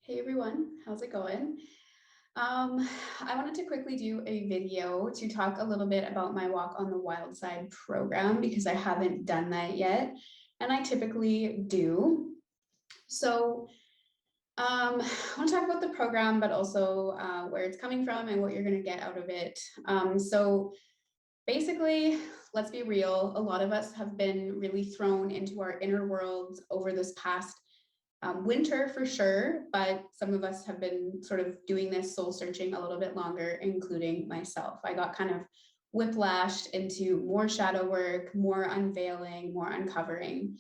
Hey everyone, how's it going? I wanted to quickly do a video to talk a little bit about my Walk on the Wild Side program because I haven't done that yet, and I typically do. So, I want to talk about the program, but also where it's coming from and what you're going to get out of it. So, basically, let's be real, a lot of us have been really thrown into our inner worlds over this past winter for sure, but some of us have been sort of doing this soul searching a little bit longer, including myself. I got kind of whiplashed into more shadow work, more unveiling, more uncovering.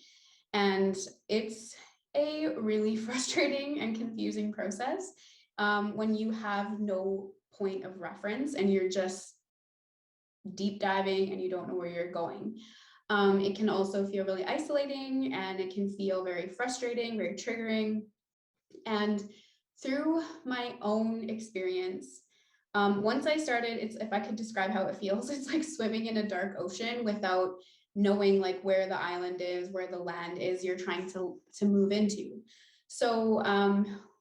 And it's a really frustrating and confusing process when you have no point of reference and you're just deep diving and you don't know where you're going. It can also feel really isolating and it can feel very frustrating, very triggering. And through my own experience, once I started, it's if I could describe how it feels, it's like swimming in a dark ocean without knowing like where the island is, where the land is you're trying to move into. So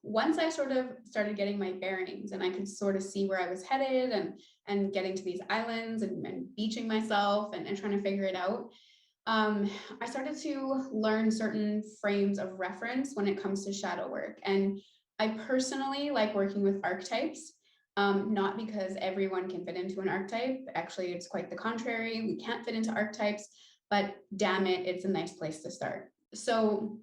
once I sort of started getting my bearings and I could sort of see where I was headed and getting to these islands and beaching myself and trying to figure it out, I started to learn certain frames of reference when it comes to shadow work. And I personally like working with archetypes, not because everyone can fit into an archetype. Actually, it's quite the contrary. We can't fit into archetypes, but damn it, it's a nice place to start. So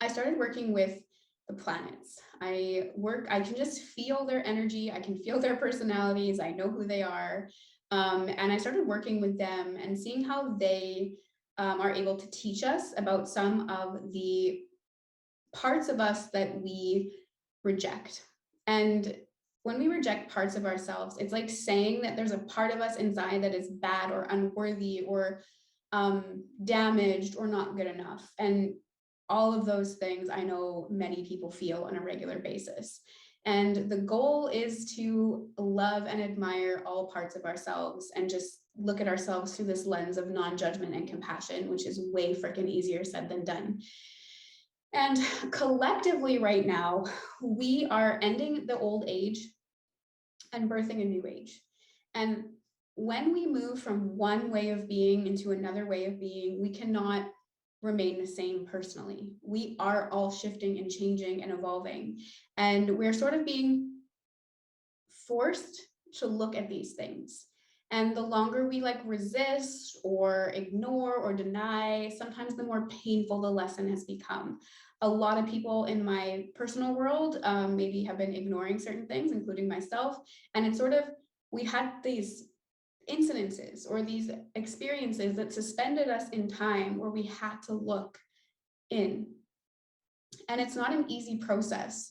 I started working with the planets. I can just feel their energy. I can feel their personalities. I know who they are. And I started working with them and seeing how they are able to teach us about some of the parts of us that we reject. And when we reject parts of ourselves, it's like saying that there's a part of us inside that is bad or unworthy or damaged or not good enough. And all of those things I know many people feel on a regular basis. And the goal is to love and admire all parts of ourselves and just look at ourselves through this lens of non-judgment and compassion, which is way freaking easier said than done. And collectively right now, we are ending the old age and birthing a new age. And when we move from one way of being into another way of being, we cannot remain the same personally. We are all shifting and changing and evolving. And we're sort of being forced to look at these things. And the longer we like resist or ignore or deny, sometimes the more painful the lesson has become. A lot of people in my personal world maybe have been ignoring certain things, including myself. And it's sort of, we had these incidences or these experiences that suspended us in time where we had to look in. And it's not an easy process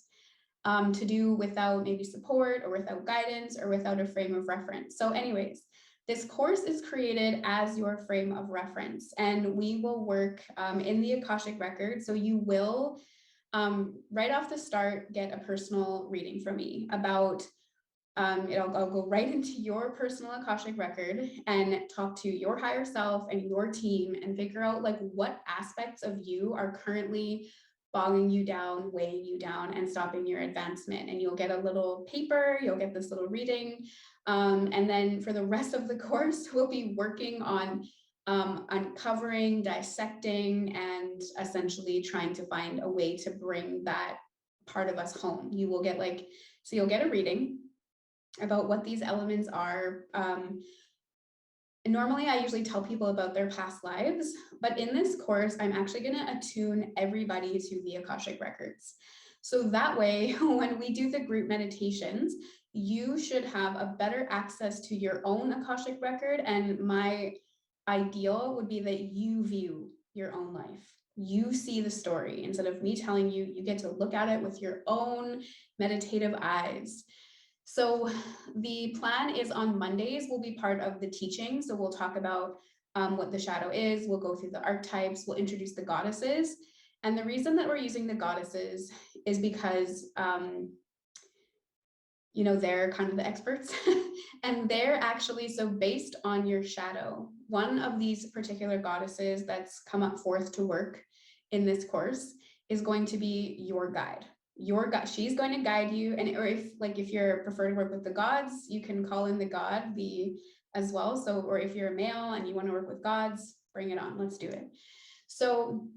to do without maybe support or without guidance or without a frame of reference. So anyways, this course is created as your frame of reference, and we will work in the Akashic Record. So you will, right off the start, get a personal reading from me about I'll go right into your personal Akashic record and talk to your higher self and your team and figure out like what aspects of you are currently bogging you down, weighing you down, and stopping your advancement. And you'll get a little paper, you'll get this little reading. And then for the rest of the course, we'll be working on uncovering, dissecting, and essentially trying to find a way to bring that part of us home. You will get so you'll get a reading about what these elements are. Normally, I usually tell people about their past lives, but in this course, I'm actually going to attune everybody to the Akashic Records. So that way, when we do the group meditations, you should have a better access to your own Akashic Record. And my ideal would be that you view your own life. You see the story instead of me telling you, you get to look at it with your own meditative eyes. So the plan is on Mondays will be part of the teaching. So we'll talk about what the shadow is. We'll go through the archetypes. We'll introduce the goddesses. And the reason that we're using the goddesses is because, they're kind of the experts. And they're actually, so based on your shadow, one of these particular goddesses that's come up forth to work in this course is going to be your guide. your God, she's going to guide you. And or if you're prefer to work with the gods, you can call in the god as well. So, or if you're a male and you want to work with gods, bring it on. Let's do it. So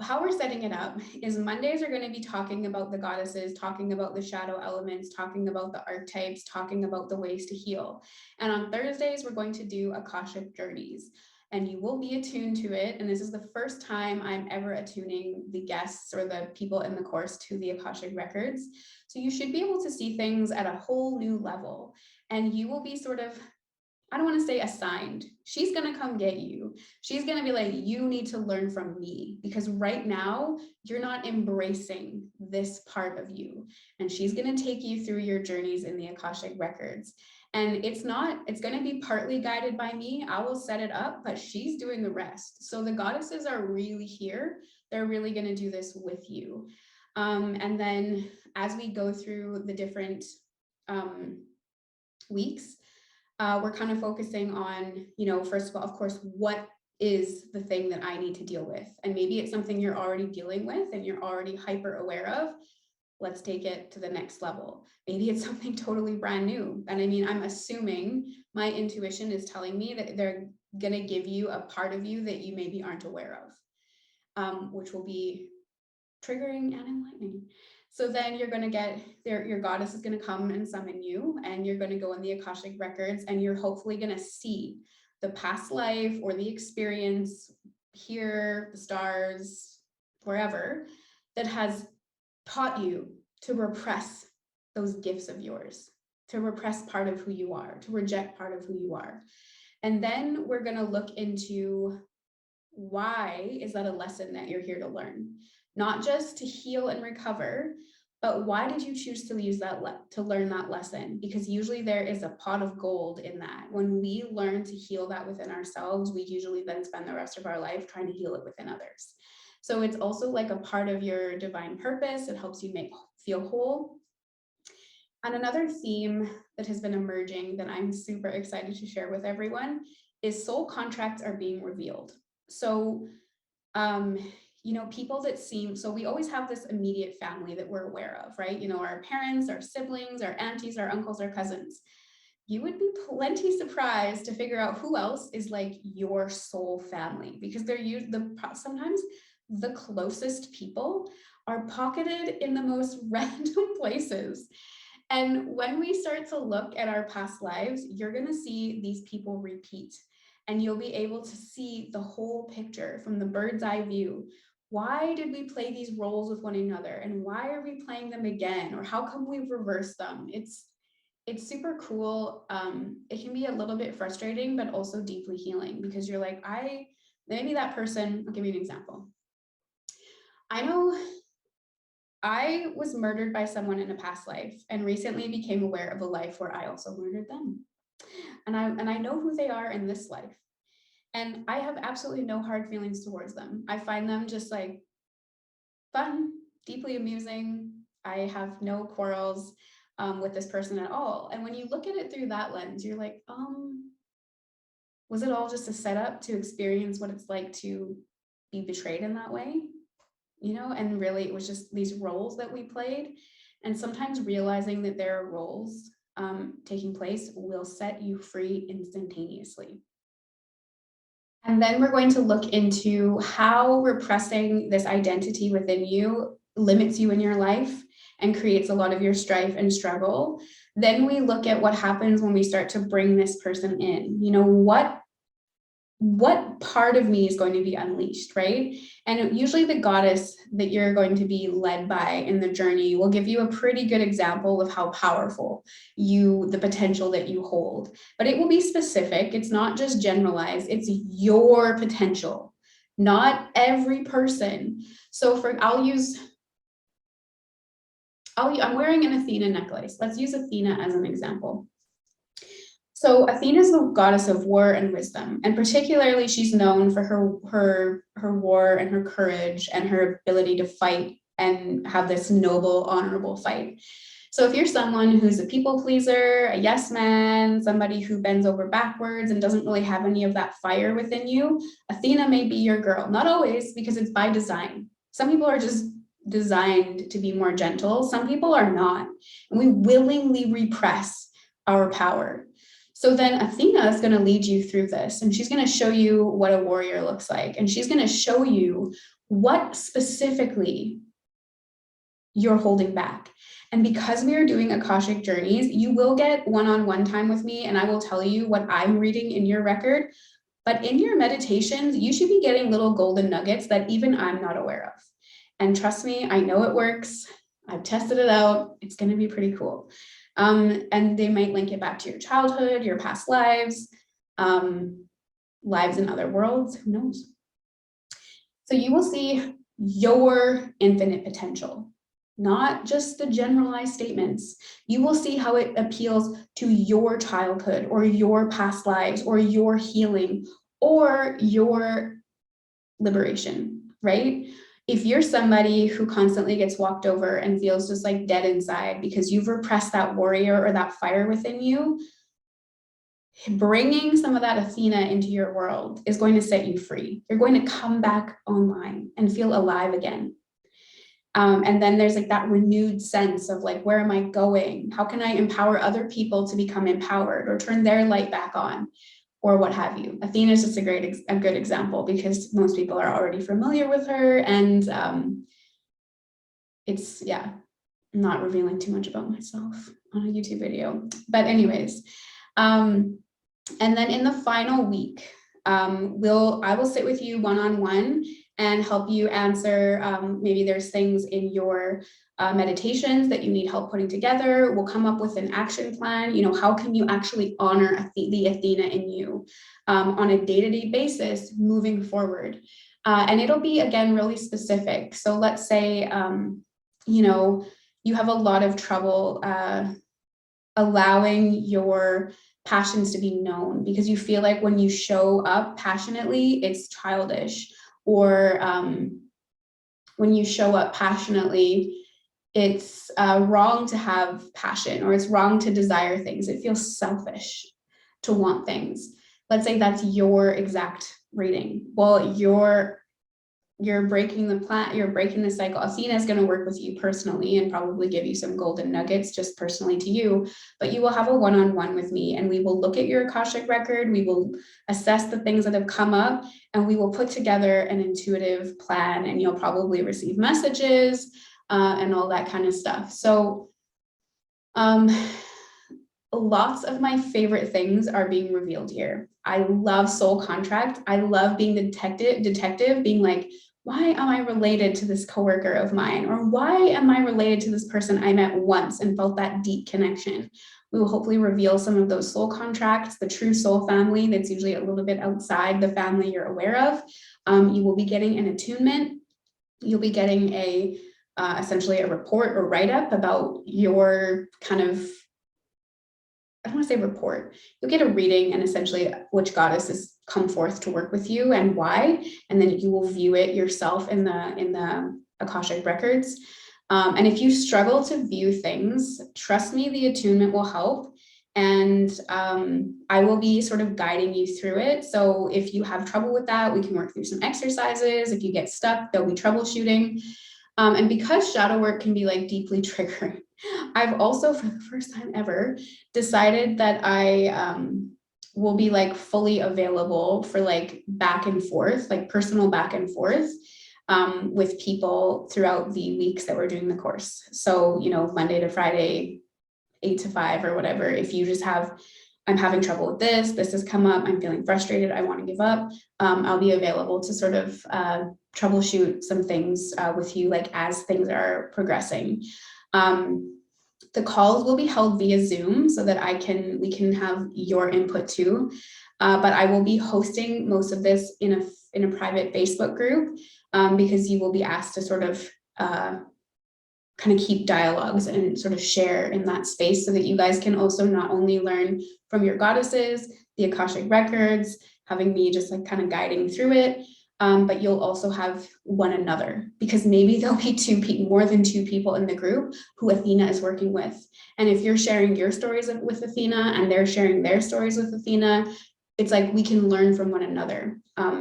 how we're setting it up is Mondays are going to be talking about the goddesses, talking about the shadow elements, talking about the archetypes, talking about the ways to heal. And on Thursdays, we're going to do Akashic journeys. And you will be attuned to it. And this is the first time I'm ever attuning the guests or the people in the course to the Akashic records. So you should be able to see things at a whole new level. And you will be sort of, I don't want to say assigned. She's going to come get you. She's going to be like, you need to learn from me because right now you're not embracing this part of you. And she's going to take you through your journeys in the Akashic records. And it's going to be partly guided by me. I will set it up, but she's doing the rest. So the goddesses are really here. They're really going to do this with you. And then as we go through the different weeks, we're kind of focusing on, first of all, of course, what is the thing that I need to deal with? And maybe it's something you're already dealing with and you're already hyper aware of. Let's take it to the next level. Maybe it's something totally brand new. And I mean, I'm assuming my intuition is telling me that they're going to give you a part of you that you maybe aren't aware of, which will be triggering and enlightening. So then you're going to get your goddess is going to come and summon you, and you're going to go in the Akashic records, and you're hopefully going to see the past life or the experience here, the stars, wherever, that has taught you to repress those gifts of yours, to repress part of who you are, to reject part of who you are. And then we're going to look into why is that a lesson that you're here to learn? Not just to heal and recover, but why did you choose to use that to learn that lesson? Because usually there is a pot of gold in that. When we learn to heal that within ourselves, we usually then spend the rest of our life trying to heal it within others. So it's also like a part of your divine purpose. It helps you feel whole. And another theme that has been emerging that I'm super excited to share with everyone is soul contracts are being revealed. So, people that so we always have this immediate family that we're aware of, right? Our parents, our siblings, our aunties, our uncles, our cousins. You would be plenty surprised to figure out who else is like your soul family, because sometimes the closest people are pocketed in the most random places. And when we start to look at our past lives, you're going to see these people repeat, and you'll be able to see the whole picture from the bird's eye view. Why did we play these roles with one another? And why are we playing them again? Or how come we've reversed them? It's super cool. It can be a little bit frustrating, but also deeply healing, because you're like, maybe that person, I'll give you an example. I know I was murdered by someone in a past life and recently became aware of a life where I also murdered them. And I know who they are in this life. And I have absolutely no hard feelings towards them. I find them just like fun, deeply amusing. I have no quarrels with this person at all. And when you look at it through that lens, you're like, was it all just a setup to experience what it's like to be betrayed in that way? And really it was just these roles that we played. And sometimes realizing that there are roles taking place will set you free instantaneously. And then we're going to look into how repressing this identity within you limits you in your life and creates a lot of your strife and struggle. Then we look at what happens when we start to bring this person in. What part of me is going to be unleashed, right? And usually the goddess that you're going to be led by in the journey will give you a pretty good example of how powerful the potential that you hold. But it will be specific. It's not just generalized. It's your potential, not every person. So I'm wearing an Athena necklace. Let's use Athena as an example. So Athena is the goddess of war and wisdom, and particularly she's known for her war and her courage and her ability to fight and have this noble, honorable fight. So if you're someone who's a people pleaser, a yes man, somebody who bends over backwards and doesn't really have any of that fire within you, Athena may be your girl. Not always, because it's by design. Some people are just designed to be more gentle. Some people are not, and we willingly repress our power. So then Athena is going to lead you through this, and she's going to show you what a warrior looks like, and she's going to show you what specifically you're holding back. And because we are doing Akashic journeys, you will get one-on-one time with me, and I will tell you what I'm reading in your record. But in your meditations, you should be getting little golden nuggets that even I'm not aware of. And trust me, I know it works. I've tested it out. It's going to be pretty cool. And they might link it back to your childhood, your past lives, lives in other worlds, who knows? So you will see your infinite potential, not just the generalized statements. You will see how it appeals to your childhood or your past lives or your healing or your liberation, right? If you're somebody who constantly gets walked over and feels just like dead inside because you've repressed that warrior or that fire within you, bringing some of that Athena into your world is going to set you free. You're going to come back online and feel alive again. And then there's like that renewed sense of like, where am I going? How can I empower other people to become empowered or turn their light back on, or what have you? Athena is just a good example because most people are already familiar with her, and it's, yeah, I'm not revealing too much about myself on a YouTube video. But anyways, and then in the final week, I will sit with you one-on-one and help you answer, maybe there's things in your meditations that you need help putting together. We'll come up with an action plan. You know, how can you actually honor the Athena in you on a day-to-day basis moving forward? And it'll be, again, really specific. So let's say, you know, you have a lot of trouble allowing your passions to be known because you feel like when you show up passionately, it's childish, or when you show up passionately, it's wrong to have passion, or it's wrong to desire things. It feels selfish to want things. Let's say that's your exact reading. Well, you're breaking the plan, you're breaking the cycle. Athena is going to work with you personally and probably give you some golden nuggets just personally to you, but you will have a one-on-one with me, and we will look at your Akashic record. We will assess the things that have come up, and we will put together an intuitive plan, and you'll probably receive messages and all that kind of stuff. So lots of my favorite things are being revealed here. I love soul contract. I love being the detective being like, why am I related to this coworker of mine? Or why am I related to this person I met once and felt that deep connection? We will hopefully reveal some of those soul contracts, the true soul family that's usually a little bit outside the family you're aware of. You will be getting an attunement. You'll be getting essentially a report or write-up about your kind of, I don't want to say report. You'll get a reading and essentially which goddesses come forth to work with you and why, and then you will view it yourself in the Akashic records. And if you struggle to view things, trust me, the attunement will help. And I will be sort of guiding you through it. So if you have trouble with that, we can work through some exercises. If you get stuck, there'll be troubleshooting. And because shadow work can be like deeply triggering, I've also, for the first time ever, decided that I will be like fully available for like back and forth, like personal back and forth with people throughout the weeks that we're doing the course. So, you know, Monday to Friday, 8 to 5 or whatever. If you just have, I'm having trouble with this has come up, I'm feeling frustrated, I want to give up, I'll be available to sort of troubleshoot some things with you, like as things are progressing. The calls will be held via Zoom so that we can have your input too. But I will be hosting most of this in a private Facebook group because you will be asked to sort of kind of keep dialogues and sort of share in that space so that you guys can also not only learn from your goddesses, the Akashic records, having me just like kind of guiding through it, but you'll also have one another, because maybe there'll be more than two people in the group who Athena is working with. And if you're sharing your stories with Athena and they're sharing their stories with Athena, it's like we can learn from one another,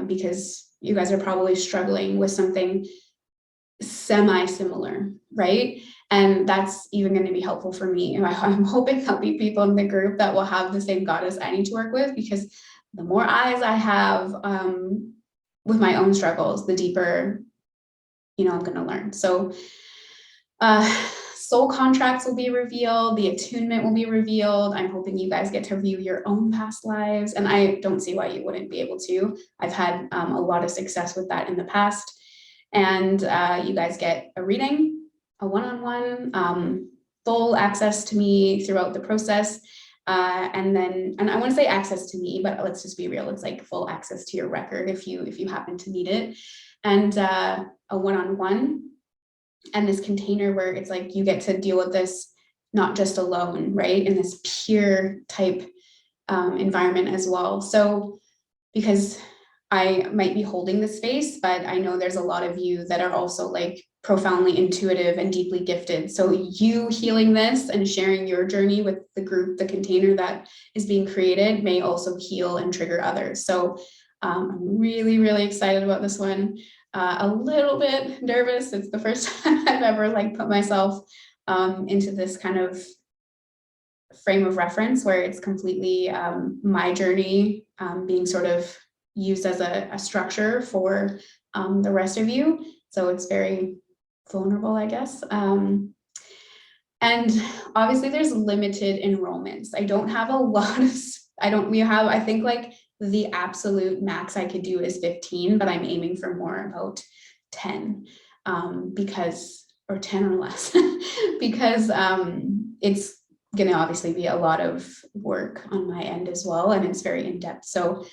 because you guys are probably struggling with something semi-similar, right? And that's even going to be helpful for me. I'm hoping there'll be people in the group that will have the same goddess I need to work with, because the more eyes I have with my own struggles, the deeper, I'm going to learn. So soul contracts will be revealed, the attunement will be revealed. I'm hoping you guys get to view your own past lives, and I don't see why you wouldn't be able to. I've had a lot of success with that in the past. And you guys get a reading, a one-on-one, full access to me throughout the process. And I want to say access to me, but let's just be real. It's like full access to your record if you happen to need it. And a one-on-one, and this container where it's like you get to deal with this not just alone, right? In this peer type environment as well. So because I might be holding the space, but I know there's a lot of you that are also like profoundly intuitive and deeply gifted. So you healing this and sharing your journey with the group, the container that is being created, may also heal and trigger others. So I'm really, really excited about this one. A little bit nervous. It's the first time I've ever like put myself into this kind of frame of reference where it's completely my journey being sort of used as a structure for the rest of you. So it's very vulnerable, I guess. And obviously there's limited enrollments. I don't have a lot of, I think like the absolute max I could do is 15, but I'm aiming for more, about 10, or 10 or less, because it's going to obviously be a lot of work on my end as well, and it's very in-depth. So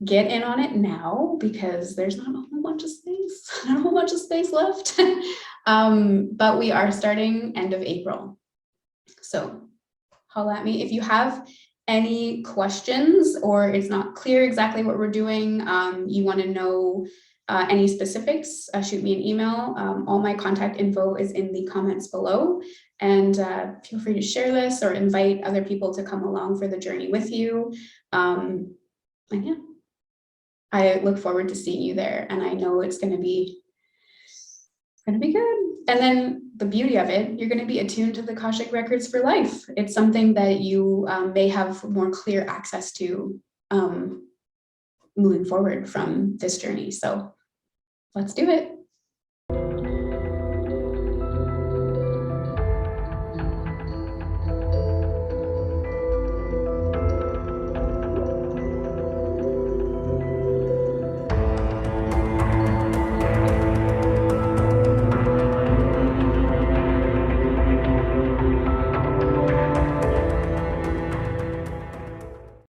get in on it now, because there's not a whole bunch of space left. But we are starting end of April. So holla at me if you have any questions, or it's not clear exactly what we're doing, you want to know any specifics, shoot me an email. All my contact info is in the comments below, and feel free to share this or invite other people to come along for the journey with you. And yeah, I look forward to seeing you there, and I know it's going to be good. And then the beauty of it, you're going to be attuned to the Akashic records for life. It's something that you may have more clear access to moving forward from this journey. So let's do it.